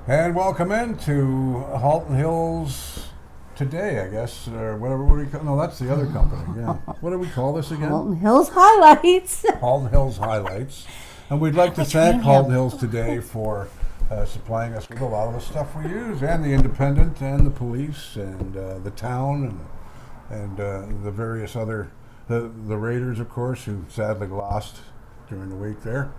And welcome into Halton Hills today, I guess, or whatever. What do we call? No, that's the other company. Yeah. What do we call this again? Halton Hills Highlights. Halton Hills Highlights. And we'd like to thank Halton Hills today for supplying us with a lot of the stuff we use, and the Independent, and the police, and the town, and the various other, the Raiders, of course, who sadly lost during the week there.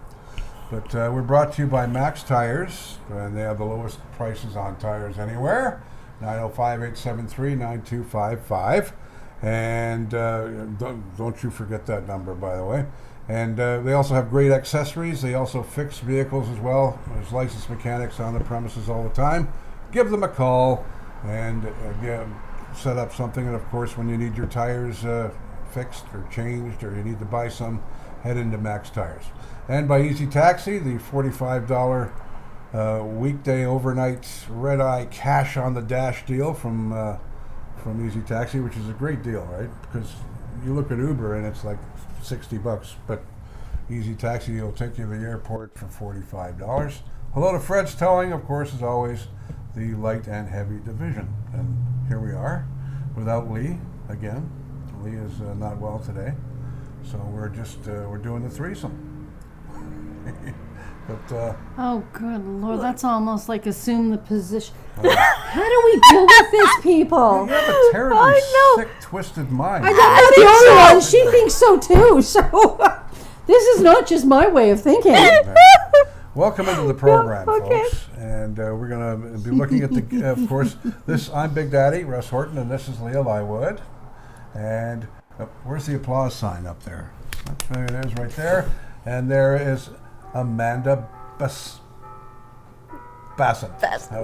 But we're brought to you by Max Tires, and they have the lowest prices on tires anywhere. 905-873-9255. And don't you forget that number, by the way. And they also have great accessories. They also fix vehicles as well. There's licensed mechanics on the premises all the time. Give them a call and set up something. And of course, when you need your tires fixed or changed, or you need to buy some, head into Max Tires. And by Easy Taxi, the $45 weekday overnight red-eye cash on the dash deal from Easy Taxi, which is a great deal, right? Because you look at Uber and it's like $60, but Easy Taxi will take you to the airport for $45. Hello to Fred's Towing, of course, as always, the light and heavy division. And here we are, without Lee again. Lee is not well today, so we're doing the threesome. But, oh, good Lord, that's almost like assume the position. How do we deal with this, people? You have a terribly sick, twisted mind. I'm not the only one. She thinks so too. So this is not just my way of thinking. Welcome into the program, folks. And we're going to be looking at the, of course, I'm Big Daddy, Russ Horton, and this is Leah Lywood. And where's the applause sign up there? There it is right there. And there is Amanda Bassett. There you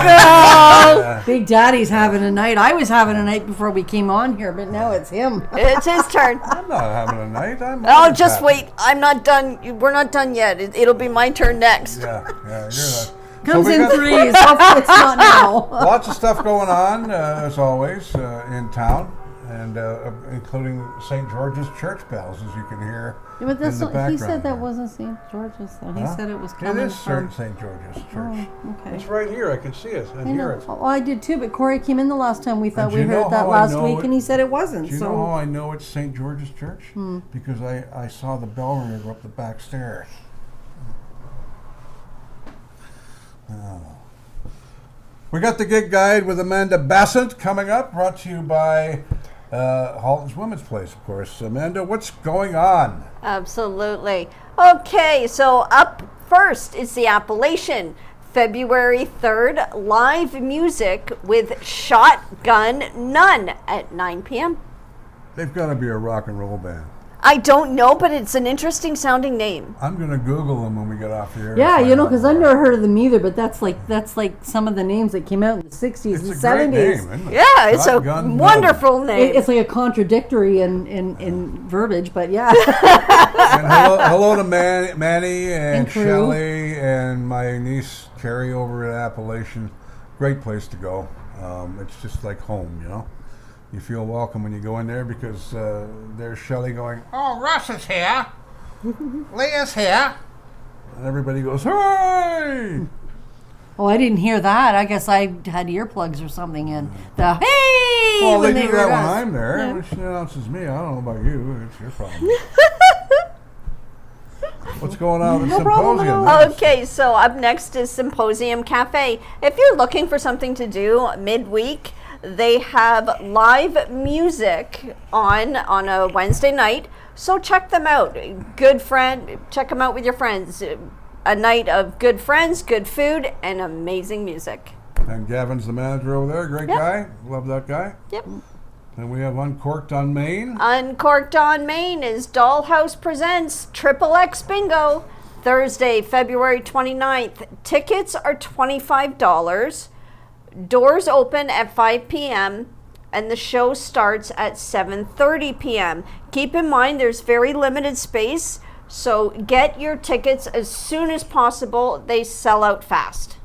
go. Big Daddy's having a night. I was having a night before we came on here, but now it's him. It's his turn. I'm not having a night. Oh, just wait. I'm not done. We're not done yet. It'll be my turn next. Yeah, you're not. Comes in threes. Hopefully it's not now. Lots of stuff going on, as always, in town. And including St. George's church bells, as you can hear but in the background. He said that wasn't St. George's, though. He said it was coming from... It is St. George's church. Oh, okay. It's right here. I can see it and hear it. Oh, I did too, but Corey came in the last time we thought we heard that last week, and he said it wasn't. Do you know how I know it's St. George's church? Because I saw the bell ringer go up the back stairs. Oh. We got the gig guide with Amanda Bassett coming up, brought to you by Halton's Women's Place, of course. Amanda, what's going on? Absolutely. Okay, so up first is the Appalachian. February 3rd, live music with Shotgun Nun at 9 p.m. They've got to be a rock and roll band. I don't know, but it's an interesting sounding name. I'm going to Google them when we get off the air. Yeah, because I've never heard of them either, but that's like some of the names that came out in the 60s and 70s. It's a great name, isn't it? Yeah, it's a wonderful name. It's like a contradictory in verbiage, but yeah. And hello to Manny and Shelley and my niece Carrie over at Appalachian. Great place to go. It's just like home, you know. You feel welcome when you go in there because there's Shelley going, "Oh, Russ is here. Leah's here." And everybody goes, "Hey!" Oh, I didn't hear that. I guess I had earplugs or something in. The hey! Well, they do that when I'm there. Yeah. When she announces me, I don't know about you. It's your problem. What's going on with the symposium? Okay, so up next is Symposium Cafe. If you're looking for something to do midweek, they have live music on a Wednesday night, so check them out. Check them out with your friends. A night of good friends, good food, and amazing music. And Gavin's the manager over there. Great guy. Love that guy. Yep. And we have Uncorked on Main. Uncorked on Main is Dollhouse Presents Triple X Bingo. Thursday, February 29th. Tickets are $25. Doors open at 5 p.m. and the show starts at 7:30 p.m. Keep in mind there's very limited space, so get your tickets as soon as possible. They sell out fast.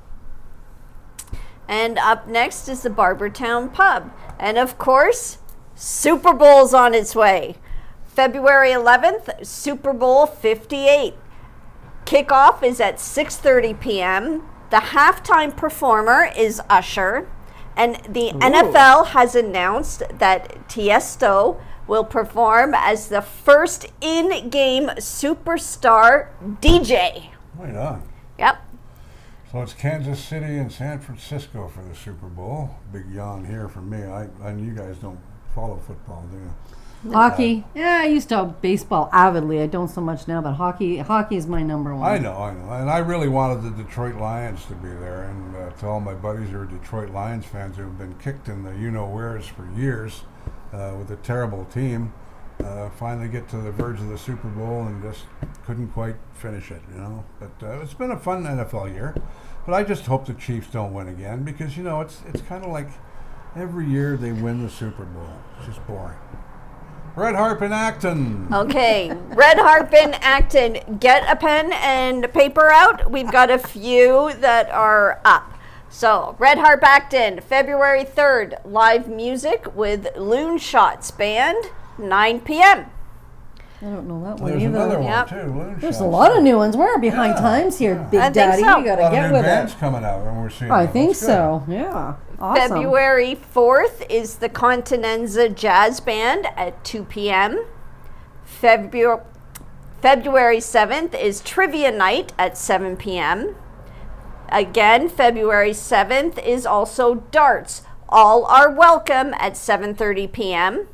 And up next is the Barbertown Pub. And of course, Super Bowl's on its way. February 11th, Super Bowl 58. Kickoff is at 6:30 p.m. The halftime performer is Usher, and the NFL has announced that Tiesto will perform as the first in-game superstar DJ. Right on. Yep. So it's Kansas City and San Francisco for the Super Bowl. Big yawn here from me. And you guys don't follow football, do you? Hockey. Yeah, I used to have baseball avidly. I don't so much now, but hockey is my number one. I know. And I really wanted the Detroit Lions to be there. And to all my buddies who are Detroit Lions fans who have been kicked in the you-know-wheres for years with a terrible team, finally get to the verge of the Super Bowl and just couldn't quite finish it, you know. But it's been a fun NFL year. But I just hope the Chiefs don't win again because, you know, it's kind of like every year they win the Super Bowl. It's just boring. Red Harp in Acton. Okay, Red Harp in Acton. Get a pen and paper out. We've got a few that are up. So, Red Harp Acton, February 3rd, live music with Loon Shots Band, 9 p.m. I don't know that one There's either. another Yep. one, too. Loon There's Shots. a lot of new ones. We're behind times here, Big I think Daddy. so. You got A lot to of get new with bands it. coming out, and we're seeing I them. think That's good. so. Yeah. Awesome. February 4th is the Continenza Jazz Band at 2 p.m. February 7th is Trivia Night at 7 p.m. Again, February 7th is also Darts. All are welcome at 7:30 p.m.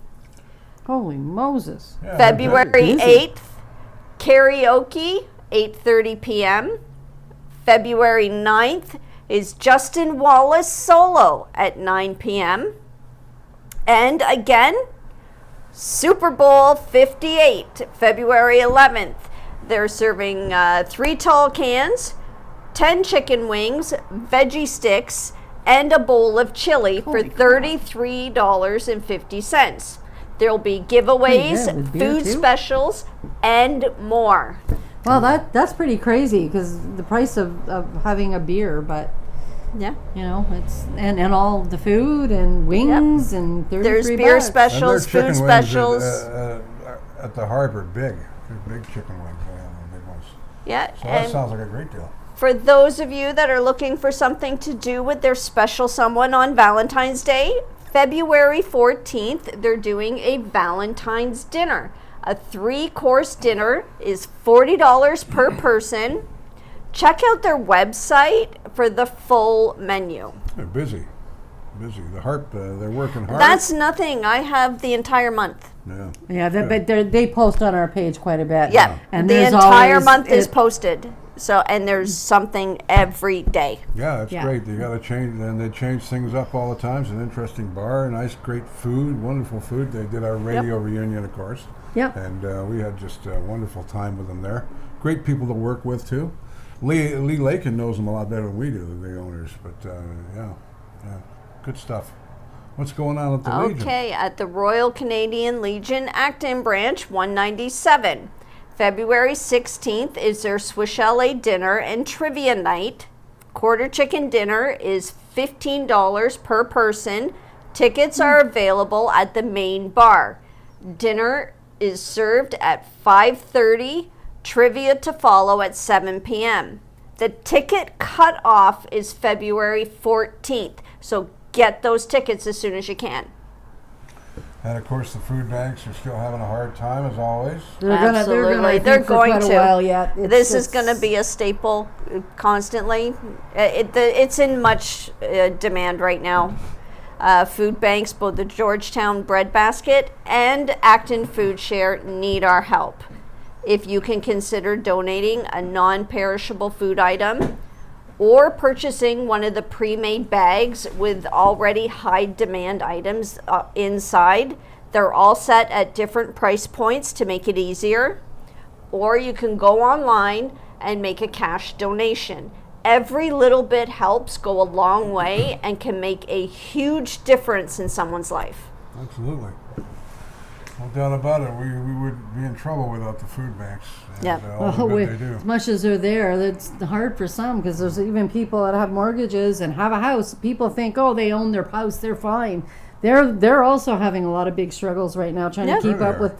Holy Moses. Yeah, February busy. 8th, karaoke, 8:30 p.m. February 9th is Justin Wallace solo at 9 p.m. And again, Super Bowl 58, February 11th. They're serving 3 tall cans, 10 chicken wings, veggie sticks, and a bowl of chili for $33.50. There'll be giveaways, good, with beer food too? specials, and more. Well, that's pretty crazy because the price of having a beer, but Yeah. you know, it's and all the food and wings and 33 There's beer bucks. And their specials, chicken food wings specials. at the harbor, big. They're big chicken wings. They have the big ones. Yeah. So that And sounds like a great deal. for those of you that are looking for something to do with their special someone on Valentine's Day, February 14th, they're doing a Valentine's dinner. A 3-course dinner is $40 per person. Check out their website for the full menu. They're busy. The harp, they're working hard. That's nothing. I have the entire month. Yeah. Yeah, but they post on our page quite a bit. Yeah, and the there's entire always- month is it- posted. So, and there's something every day. Yeah, that's Yeah. great. They got to change, and they change things up all the time. It's an interesting bar, nice, great food, wonderful food. They did our radio reunion, of course. Yep. And we had just a wonderful time with them there. Great people to work with, too. Lee Lakin knows them a lot better than we do, the owners. But, yeah, good stuff. What's going on at the Legion? Okay, at the Royal Canadian Legion Acton branch, 197. February 16th is their Swiss Chalet dinner and trivia night. Quarter chicken dinner is $15 per person. Tickets are available at the main bar. Dinner is served at 5:30. Trivia to follow at 7 p.m. The ticket cutoff is February 14th, so get those tickets as soon as you can. And of course, the food banks are still having a hard time, as always. They're gonna, Absolutely. I They're think, for going quite to. a while yet. This is going to be a staple constantly. It's in much demand right now. Food banks, both the Georgetown Bread Basket and Acton Food Share, need our help. If you can consider donating a non-perishable food item or purchasing one of the pre-made bags with already high demand items inside, they're all set at different price points to make it easier. Or you can go online and make a cash donation. Every little bit helps go a long way and can make a huge difference in someone's life. Absolutely. No doubt about it. We would be in trouble without the food banks. And, Yep. all the good they do. As much as they're there, it's hard for some because there's even people that have mortgages and have a house. People think, oh, they own their house, they're fine. They're also having a lot of big struggles right now trying Yeah. to keep Sure up they with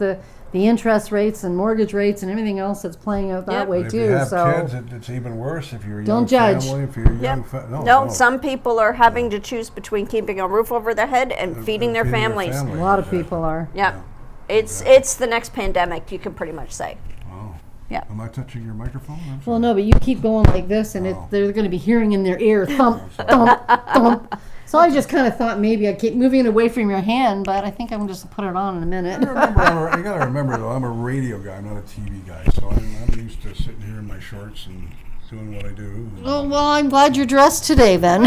the interest rates and mortgage rates and everything else that's playing out that Yep. way And if too. you have So kids, it's even worse. If you're a Don't young judge. family, if you're a young Yep. no, Some people are having to choose between keeping a roof over their head and feeding their families. a lot of people are. Yep. It's the next pandemic, you can pretty much say. Oh. Yeah. Am I touching your microphone? I'm Well, sorry. no, but you keep going like this, and they're going to be hearing in their ear thump, thump, thump. So I just kind of thought maybe I'd keep moving it away from your hand, but I think I'm just put it on in a minute. You got to remember, though, I'm a radio guy, I'm not a TV guy, so I'm used to sitting here in my shorts and doing what I do. Well, I'm glad you're dressed today then.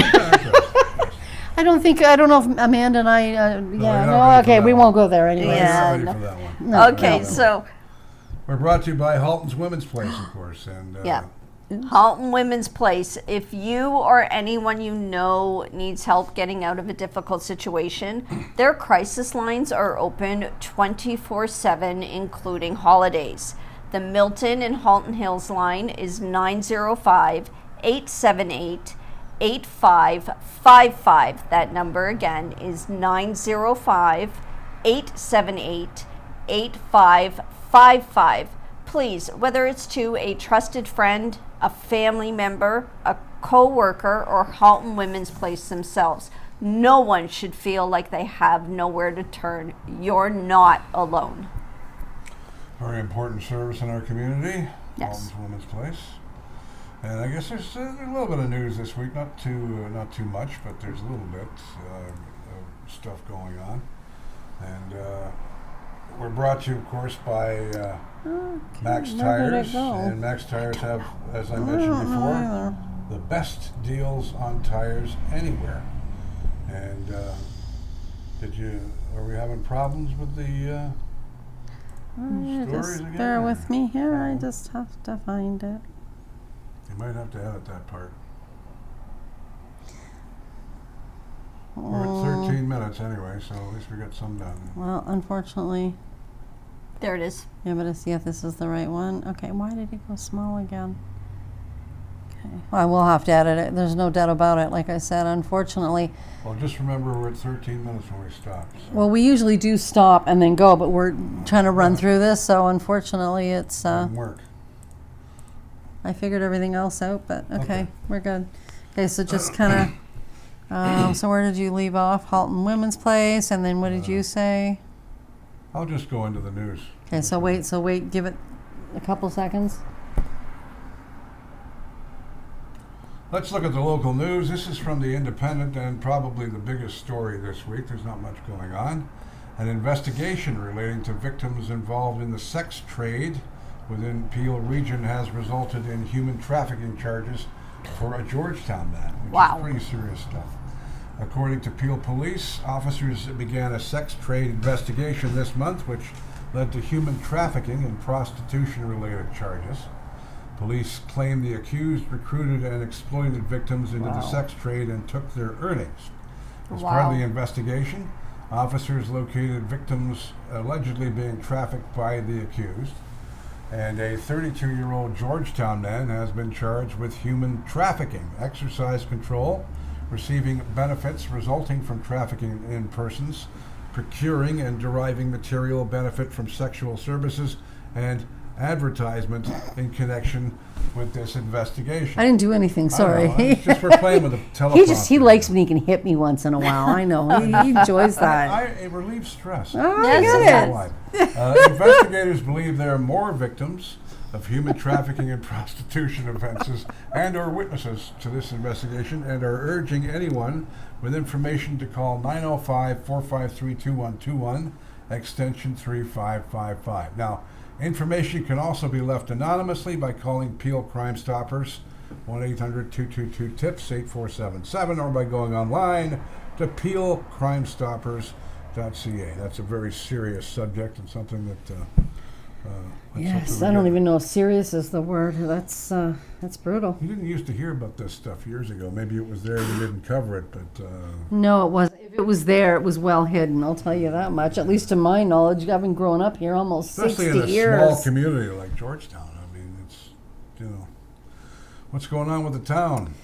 I don't know if Amanda and I, you're not ready for okay, that we one. won't go there anyway. Yeah. We're not ready for that one. No, Okay, no. so We're brought to you by Halton's Women's Place, of course. And yeah. Halton Women's Place. If you or anyone you know needs help getting out of a difficult situation, their crisis lines are open 24/7, including holidays. The Milton and Halton Hills line is 905-878-8555. That number again is 905-878-8555. Please, whether it's to a trusted friend, a family member, a co-worker, or Halton Women's Place themselves, no one should feel like they have nowhere to turn. You're not alone. very important service in our community, Yes. Halton's Women's Place. And I guess there's a little bit of news this week, not too much, but there's a little bit of stuff going on. And we're brought to you, of course, by Max where did it Tires. go? And Max Tires have, as I mentioned before, the best deals on tires anywhere. And are we having problems with the stories Just again? bear or- with me here. I No? just have to find it. You might have to edit that part. We're at 13 minutes anyway, so at least we got some done. Well, unfortunately, There it is. yeah, but to see if this is the right one. Okay, why did it go small again? Okay, well, I will have to edit it. There's no doubt about it. Like I said, unfortunately, Well, just remember we're at 13 minutes when we stop. So. well, we usually do stop and then go, but we're trying to run through this, so unfortunately, it's. Didn't work. I figured everything else out, but okay, Okay. we're good. Okay, so just kind of. So where did you leave off? Halton Women's Place, and then what did you say? I'll just go into the news. Okay, so wait, give it a couple seconds. Let's look at the local news. This is from the Independent and probably the biggest story this week. There's not much going on. An investigation relating to victims involved in the sex trade within Peel region has resulted in human trafficking charges for a Georgetown man, which Wow. is pretty serious stuff. According to Peel Police, officers began a sex trade investigation this month, which led to human trafficking and prostitution-related charges. Police claim the accused recruited and exploited victims into the sex trade and took their earnings. As part of Wow. the investigation, officers located victims allegedly being trafficked by the accused, and a 32-year-old Georgetown man has been charged with human trafficking, exercise control, receiving benefits resulting from trafficking in persons, procuring and deriving material benefit from sexual services, and advertisement in connection with this investigation. I didn't do anything. Sorry. I know, it's just we're playing with the teleprompter. he likes when he can hit me once in a while. I know he enjoys that. It relieves stress. Oh, I Yes, get it it. Why. Investigators believe there are more victims of human trafficking and prostitution offenses and or witnesses to this investigation and are urging anyone with information to call 905-453-2121 extension 3555. Now, information can also be left anonymously by calling Peel Crime Stoppers 1-800-222-TIPS 8477 or by going online to peelcrimestoppers.ca. That's a very serious subject and something that Yes, I don't even know if serious is the word. That's brutal. You didn't used to hear about this stuff years ago. Maybe it was there and you didn't cover it, but No, it wasn't. If it was there, it was well hidden. I'll tell you that much. At least to my knowledge, I've been growing up here almost especially 60 in a years. small community like Georgetown. I mean, it's, what's going on with the town?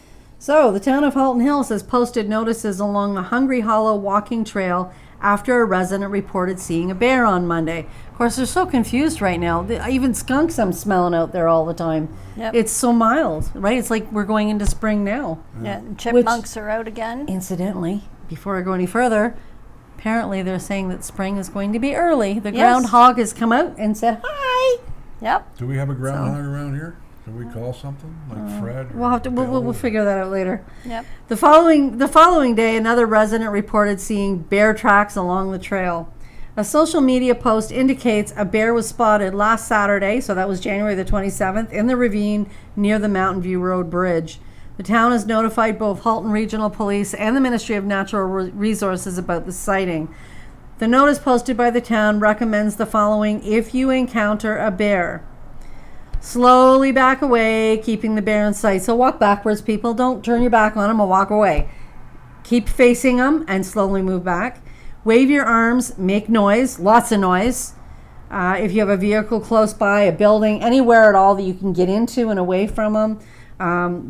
So, the town of Halton Hills has posted notices along the Hungry Hollow walking trail after a resident reported seeing a bear on Monday. Of course, they're so confused right now. Even skunks I'm smelling out there all the time. Yep. It's so mild, right? It's like we're going into spring now. Yeah, chipmunks are out again. Incidentally, before I go any further, apparently they're saying that spring is going to be early. The groundhog has come out and said hi. Yep. Do we have a groundhog around here? Can we call something like Fred? We'll figure that out later. Yep. The following day, another resident reported seeing bear tracks along the trail. A social media post indicates a bear was spotted last Saturday, so that was January the 27th, in the ravine near the Mountain View Road Bridge. The town has notified both Halton Regional Police and the Ministry of Natural Resources about the sighting. The notice posted by the town recommends the following if you encounter a bear. Slowly back away, keeping the bear in sight. So walk backwards, people. Don't turn your back on them or walk away. Keep facing them and slowly move back. Wave your arms, make noise, lots of noise. If you have a vehicle close by, a building, anywhere at all that you can get into and away from them,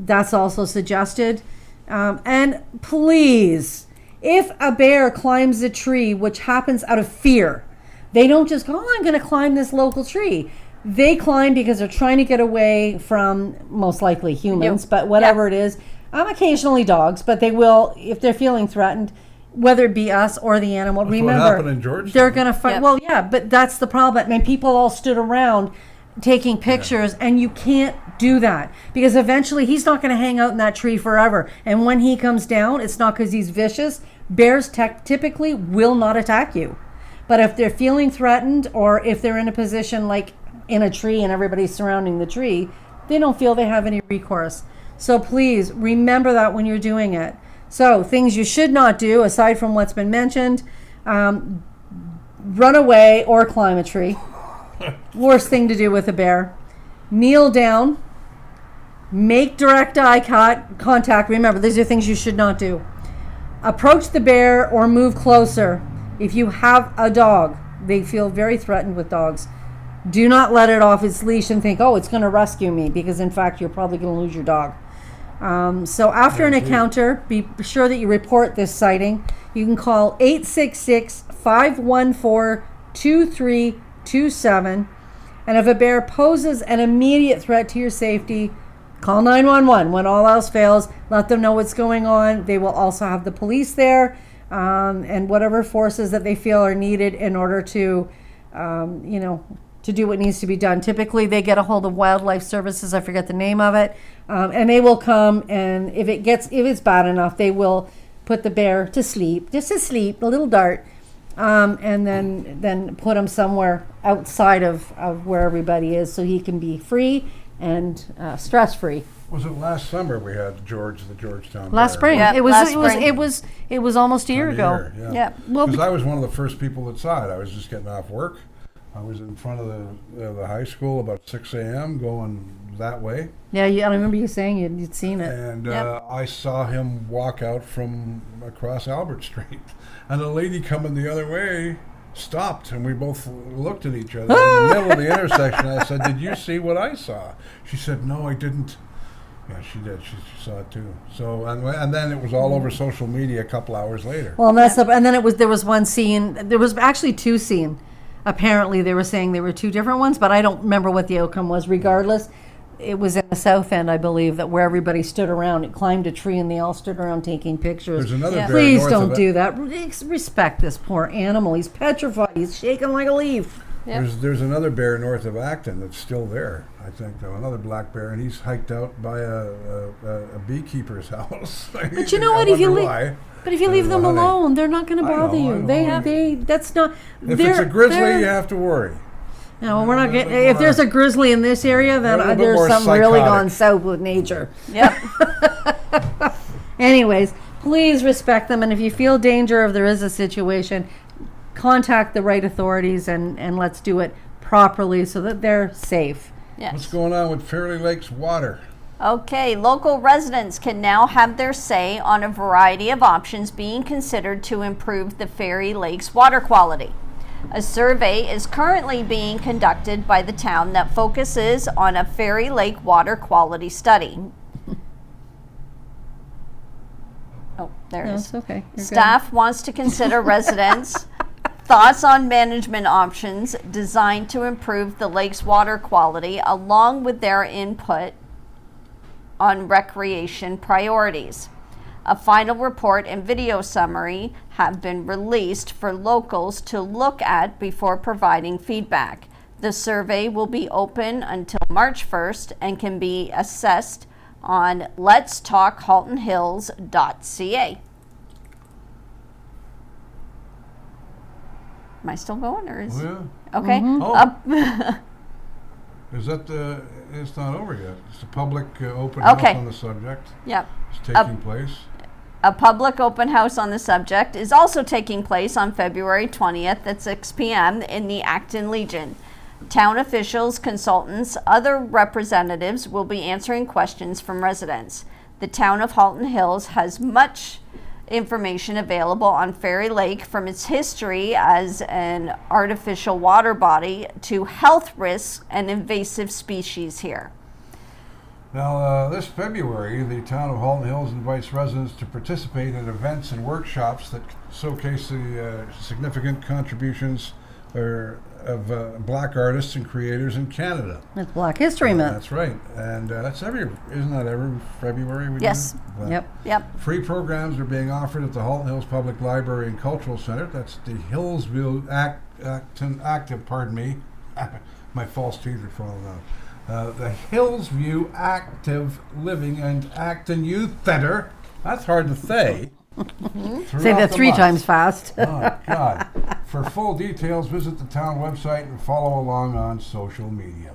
that's also suggested. And please, if a bear climbs a tree, which happens out of fear, they don't just go, I'm going to climb this local tree. They climb because they're trying to get away from most likely humans, but whatever it is. Occasionally dogs, but they will, if they're feeling threatened, whether it be us or the animal. That's remember, what happened in Georgetown. They're going to fight. Yep. Well, yeah, but that's the problem. And people all stood around taking pictures, and you can't do that because eventually he's not going to hang out in that tree forever. And when he comes down, it's not because he's vicious. Bears typically will not attack you. But if they're feeling threatened or if they're in a position like in a tree and everybody's surrounding the tree, they don't feel they have any recourse. So please remember that when you're doing it. So things you should not do, aside from what's been mentioned, run away or climb a tree. Worst thing to do with a bear. Kneel down. Make direct eye contact. Remember, these are things you should not do. Approach the bear or move closer. If you have a dog, they feel very threatened with dogs. Do not let it off its leash and think, oh, it's going to rescue me, because in fact, you're probably going to lose your dog. So after an encounter, be sure that you report this sighting. You can call 866-514-2327. And if a bear poses an immediate threat to your safety, call 911. When all else fails, let them know what's going on. They will also have the police there and whatever forces that they feel are needed in order to, to do what needs to be done. Typically, they get a hold of Wildlife Services. I forget the name of it. And they will come, and if it's bad enough, they will put the bear to sleep, a little dart, and then put him somewhere outside of where everybody is, so he can be free and stress-free. Was it last summer we had the Georgetown last bear? spring? Yep, it last was almost a year ago. Yeah. Well, because I was one of the first people that saw it. I was just getting off work. I was in front of the high school about 6 a.m. going that way. Yeah, I remember you saying you'd seen it. And I saw him walk out from across Albert Street. And a lady coming the other way stopped, and we both looked at each other in the middle of the intersection. I said, "Did you see what I saw?" She said, "No, I didn't." Yeah, she did. She saw it too. So and then it was all over social media a couple hours later. Well, and then there was one scene. There was actually two scenes. Apparently, they were saying there were two different ones, but I don't remember what the outcome was. Regardless, it was in the South End, I believe, that where everybody stood around. It climbed a tree, and they all stood around taking pictures. There's another bear Please north don't of do that. Respect this poor animal. He's petrified. He's shaking like a leaf. Yep. There's another bear north of Acton that's still there, I think, though. Another black bear, and he's hiked out by a beekeeper's house. But you know what? If you leave them alone, they're not going to bother you. That's not. If it's a grizzly, you have to worry. No, we're not getting. If there's a grizzly in this area, then there's something really gone south with nature. Yep. Anyways, please respect them, and if you feel danger, if there is a situation, contact the right authorities, and let's do it properly so that they're safe. Yes. What's going on with Fairleigh Lake's water? Okay, local residents can now have their say on a variety of options being considered to improve the Fairleigh Lake's water quality. A survey is currently being conducted by the town that focuses on a Fairleigh Lake water quality study. there it No, is. it's okay. You're Staff wants to consider residents' thoughts on management options designed to improve the lake's water quality, along with their input on recreation priorities. A final report and video summary have been released for locals to look at before providing feedback. The survey will be open until March 1st and can be assessed on letstalkhaltonhills.ca. Am I still going, or is Oh, okay? Oh. Is that the? It's not over yet. It's a public open house Okay. on the subject. Yep. It's taking place. A public open house on the subject is also taking place on February 20th at 6 p.m. in the Acton Legion. Town officials, consultants, other representatives will be answering questions from residents. The town of Halton Hills has much information available on Fairy Lake, from its history as an artificial water body to health risks and invasive species here. Now, this February, the town of Halton Hills invites residents to participate in events and workshops that showcase the significant contributions of Black artists and creators in Canada. It's Black History Month. That's right, and isn't that every February we Yes. do that? Yep. Yep. Free programs are being offered at the Halton Hills Public Library and Cultural Center. That's the Hillsview Active, pardon me, my false teeth are falling out. The Hillsview Active Living and Acton Youth Center. That's hard to say. Say that 3 times fast. Oh, God. For full details, visit the town website and follow along on social media.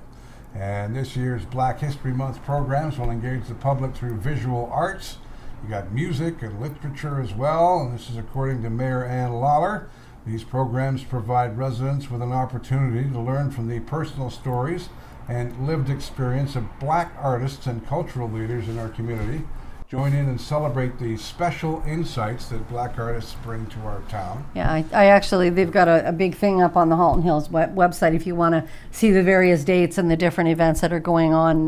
And this year's Black History Month programs will engage the public through visual arts. You got music and literature as well, and this is according to Mayor Ann Lawler. These programs provide residents with an opportunity to learn from the personal stories and lived experience of Black artists and cultural leaders in our community. Join in and celebrate the special insights that Black artists bring to our town. Yeah, I actually, they've got a big thing up on the Halton Hills website if you want to see the various dates and the different events that are going on.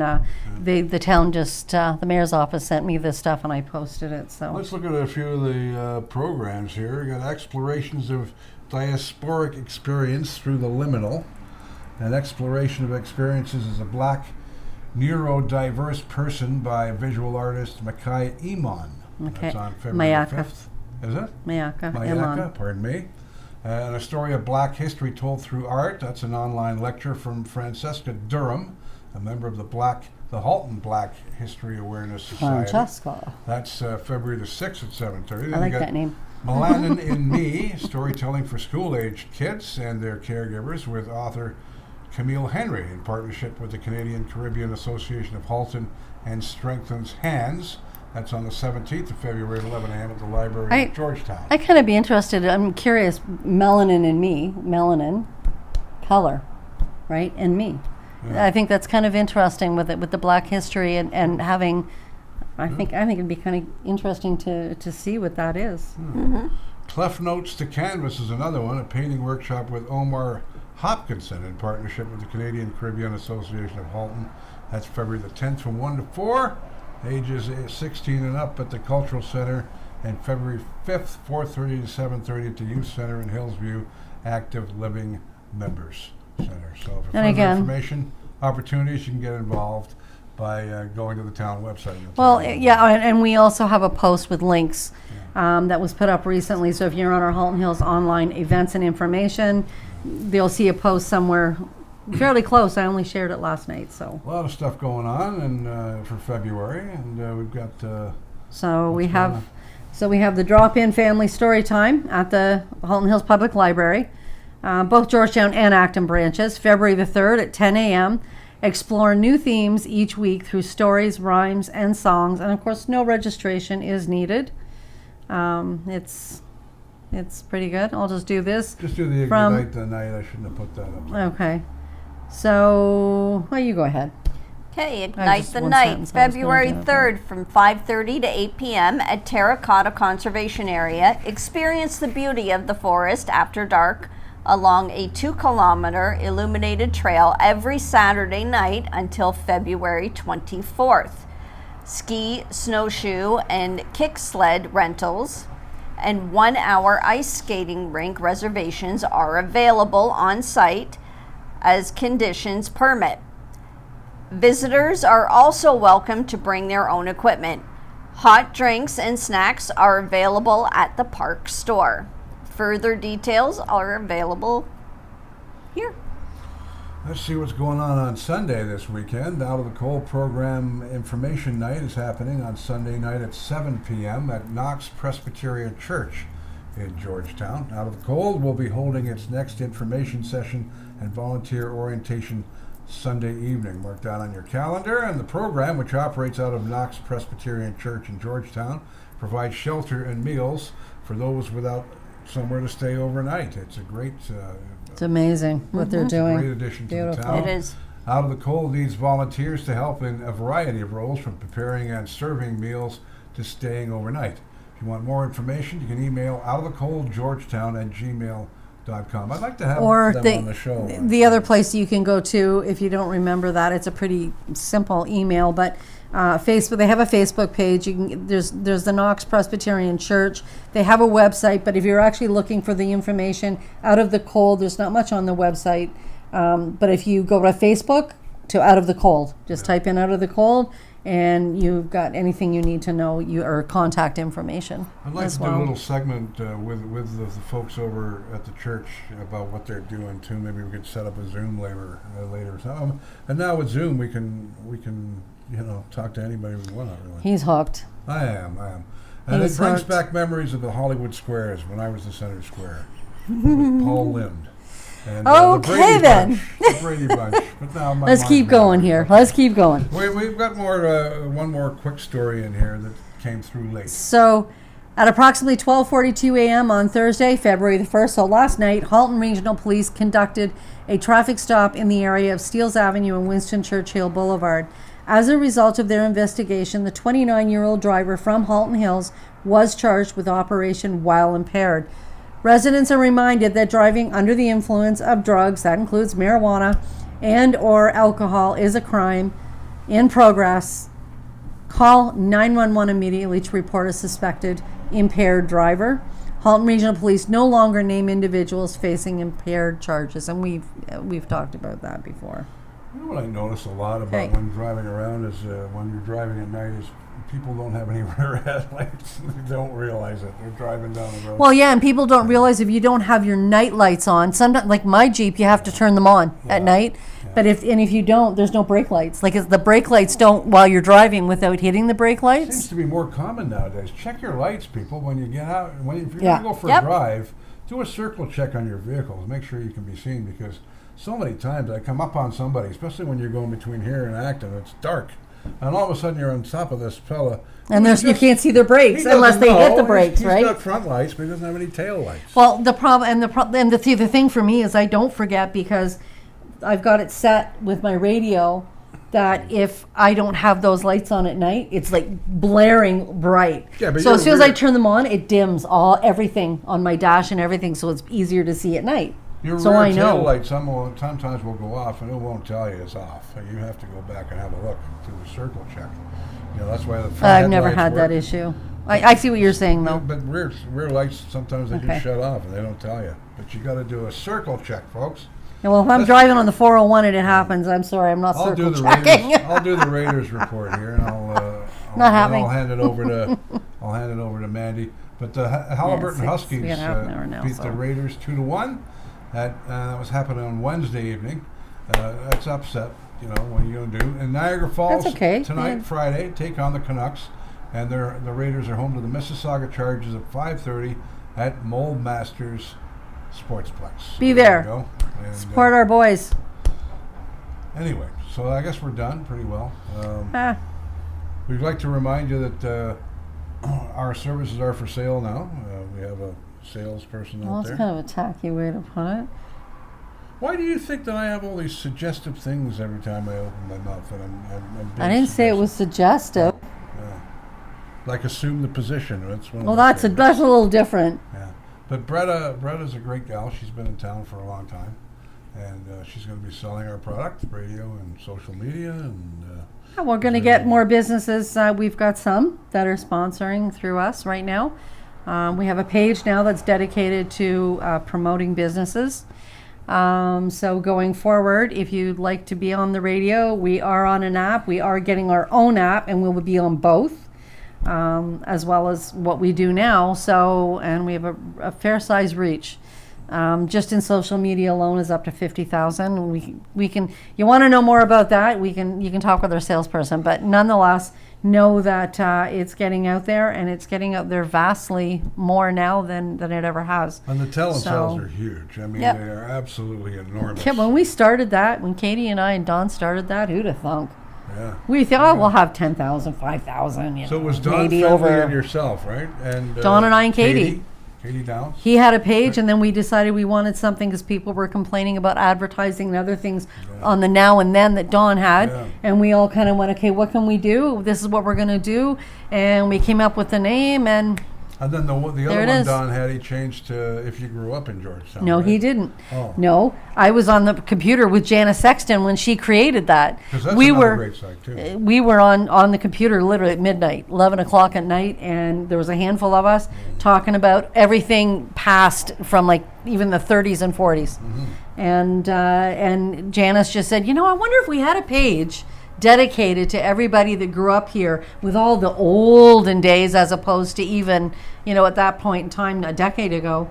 The town just, the mayor's office sent me this stuff and I posted it, so. Let's look at a few of the programs here. We got explorations of diasporic experience through the liminal. An exploration of experiences as a Black neurodiverse person by visual artist Makai Iman. Okay. That's on February Mayaka. 5th. Is it? Mayaka. Mayaka, pardon me. And a story of Black history told through art. That's an online lecture from Francesca Durham, a member of the Halton Black History Awareness Society. Francesca. That's February the 6th at 7:30. I like that name. Melanin in Me, storytelling for school-aged kids and their caregivers, with author Camille Henry in partnership with the Canadian Caribbean Association of Halton and Strengthens Hands. That's on the 17th of February at 11 a.m. at the library in Georgetown. I kind of be interested. I'm curious. Melanin in me, melanin, color, right? And me. Yeah. I think that's kind of interesting with it, with the Black history and having. I think it'd be kind of interesting to see what that is. Clef Notes to Canvas is another one, a painting workshop with Omar Hopkinson in partnership with the Canadian Caribbean Association of Halton. That's February the 10th from 1 to 4, ages 16 and up at the Cultural Center, and February 5th, 4:30 to 7:30 at the Youth Center in Hillsview Active Living Members Center. So for further information, opportunities, you can get involved by going to the town website. Well, yeah, and we also have a post with links that was put up recently. So if you're on our Halton Hills online events and information, they'll see a post somewhere fairly close. I only shared it last night, so. A lot of stuff going on and for February, and we've got. So we have the drop-in family story time at the Halton Hills Public Library, both Georgetown and Acton branches, February the 3rd at 10 a.m. Explore new themes each week through stories, rhymes, and songs, and of course, no registration is needed. It's pretty good. I'll just do this. Just do the Ignite the night. I shouldn't have put that up there. Okay. So, well, you go ahead. Okay, Ignite the one Night, sentence I was gonna February do. 3rd from 5:30 to 8 p.m. at Terracotta Conservation Area. Experience the beauty of the forest after dark along a 2-kilometer illuminated trail every Saturday night until February 24th. ski, snowshoe, and kick sled rentals, and 1-hour ice skating rink reservations are available on site as conditions permit. Visitors are also welcome to bring their own equipment. Hot drinks and snacks are available at the park store. Further details are available here. Let's see what's going on Sunday this weekend. Out of the Cold program information night is happening on Sunday night at 7 p.m. at Knox Presbyterian Church in Georgetown. Out of the Cold will be holding its next information session and volunteer orientation Sunday evening. Mark down on your calendar. And the program, which operates out of Knox Presbyterian Church in Georgetown, provides shelter and meals for those without somewhere to stay overnight. It's a great It's amazing what they're doing. great addition to Beautiful. the town. It is. Out of the Cold needs volunteers to help in a variety of roles, from preparing and serving meals to staying overnight. If you want more information, you can email outofthecoldgeorgetown@gmail.com. I'd like to have Or them on the show. the other place you can go to, if you don't remember that, it's a pretty simple email, but Facebook. They have a Facebook page. You can, there's the Knox Presbyterian Church. They have a website, but if you're actually looking for the information Out of the Cold, there's not much on the website. But if you go to Facebook to Out of the Cold, just type in Out of the Cold, and you've got anything you need to know, or contact information. I'd like as to do well. a little segment with the folks over at the church about what they're doing too. Maybe we could set up a Zoom later. And now with Zoom, we can talk to anybody we want. Really, He's hooked. I am. And He's it brings hooked. back memories of the Hollywood Squares when I was the center square with Paul Lind. And, Okay, then. The Brady Bunch. But now my Let's mind's keep going gone. here. Let's keep going. We've got one more quick story in here that came through late. So, at approximately 12:42 a.m. on Thursday, February the 1st, so last night, Halton Regional Police conducted a traffic stop in the area of Steeles Avenue and Winston Churchill Boulevard. As a result of their investigation, the 29-year-old driver from Halton Hills was charged with operation while impaired. Residents are reminded that driving under the influence of drugs, that includes marijuana and or alcohol, is a crime in progress. Call 911 immediately to report a suspected impaired driver. Halton Regional Police no longer name individuals facing impaired charges, and we've talked about that before. You know what I notice a lot about Okay. when driving around is when you're driving at night is people don't have any rear headlights. They don't realize it. They're driving down the road. Well, yeah, and people don't realize if you don't have your night lights on, sometimes, like my Jeep, you have to turn them on at night. Yeah. But if you don't, there's no brake lights. Like, if the brake lights don't while you're driving without hitting the brake Seems lights. to be more common nowadays. Check your lights, people, when you get out. If you're Yeah. going to go for Yep. a drive, do a circle check on your vehicles. Make sure you can be seen, because so many times I come up on somebody, especially when you're going between here and Acton, it's dark. And all of a sudden you're on top of this fella. And who's you can't see their brakes he unless doesn't they hit the know. brakes, He's right? got front lights, but he doesn't have any tail lights. Well, the thing for me is I don't forget, because I've got it set with my radio that if I don't have those lights on at night, it's like blaring bright. Yeah, but so you're as soon as I weird. turn them on, it dims everything on my dash and everything, so it's easier to see at night. Your So rear I tail know. light sometimes will go off, and it won't tell you it's off. You have to go back and have a look through the circle check. That's why the front I've never headlights had that work. issue. I see what you're saying, though. But rear lights, sometimes they Okay. just shut off and they don't tell you. But you got to do a circle check, folks. Yeah, well, if I'm driving on the 401 and it happens, I'm sorry, I'm not I'll do circle the checking. Raiders. I'll do the Raiders report here, and Not happening. I'll hand it over to Mandy. But the Halliburton we Huskies got half an hour now, beat so. the Raiders 2-1. That was happening on Wednesday evening. That's upset. What are you going to do? And Niagara Falls That's okay. tonight, Yeah. Friday, take on the Canucks, and the Raiders are home to the Mississauga Chargers at 5:30 at Mold Masters Sportsplex. Be You there. go. And, Support our boys. Anyway, so I guess we're done pretty well. Ah, We'd like to remind you that our services are for sale now. We have a salesperson well, out that's there. kind of a tacky way to put it. Why do you think that I have all these suggestive things every time I open my mouth? And I'm being I didn't say it was suggestive. Yeah. Like assume the position. That's one of Well, my that's a favorites. little different. Yeah. But Bretta's a great gal. She's been in town for a long time. And she's going to be selling our product, radio and social media. And And we're going to get more businesses. We've got some that are sponsoring through us right now. We have a page now that's dedicated to promoting businesses. So going forward, if you'd like to be on the radio, we are on an app. We are getting our own app, and we will be on both, as well as what we do now. So, and we have a fair size reach. Just in social media alone is up to 50,000. We can. You want to know more about that? You can talk with our salesperson. But nonetheless, know that it's getting out there, and it's getting out there vastly more now than it ever has. And the telesales are huge. I mean, they are absolutely enormous. Yeah, when we started that, when Katie and I and Don started that, who'd have thunk? Yeah. We thought we'll have 10,000, 5,000. So it was Don maybe Finley over. and yourself, right? And Don and I and Katie. Katie Downs. He had a page, and then we decided we wanted something because people were complaining about advertising and other things on the now and then that Don had. Yeah. And we all kind of went, okay, what can we do? This is what we're going to do. And we came up with the name, and then the other it one is. Don had, he changed to If You Grew Up in Georgetown. no, right? he didn't. Oh. No, I was on the computer with Janice Sexton when she created that. 'Cause that's we another were great site, too. we were on the computer literally at midnight, 11 o'clock at night, and there was a handful of us talking about everything past from like even the 30s and 40s. And Janice just said, I wonder if we had a page dedicated to everybody that grew up here with all the olden days, as opposed to even, at that point in time, a decade ago.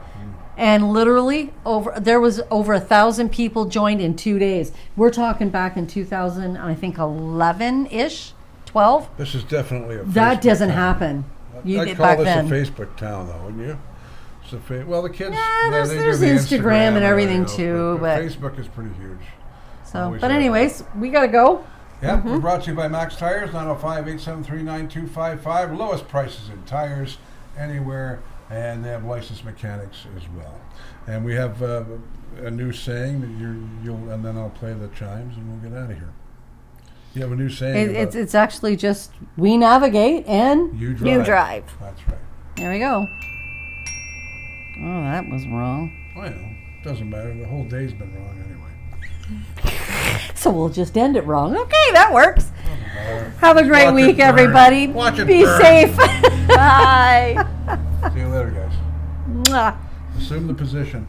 And literally there was over 1,000 people joined in 2 days. We're talking back in 2000, I think 11-ish, 12. This is definitely a That Facebook doesn't town. happen. You I'd get call back this then. a Facebook town, though, wouldn't you? It's well, the kids. there's they do the Instagram and everything, everything too, but Facebook is pretty huge. So, Always but have. anyways, we gotta go. Yeah, we're brought to you by Max Tires, 905-873-9255. Lowest prices in tires anywhere, and they have licensed mechanics as well. And we have a new saying that and then I'll play the chimes and we'll get out of here. You have a new saying. It's actually just we navigate and You drive. You drive. That's right. there we go. Oh, that was wrong. I know. Doesn't matter. The whole day's been wrong anyway. So we'll just end it wrong. Okay, that works. Doesn't matter. Have a great Watch it week, burn. everybody. Watch it Be burn. safe. Bye. See you later, guys. Mwah. Assume the position.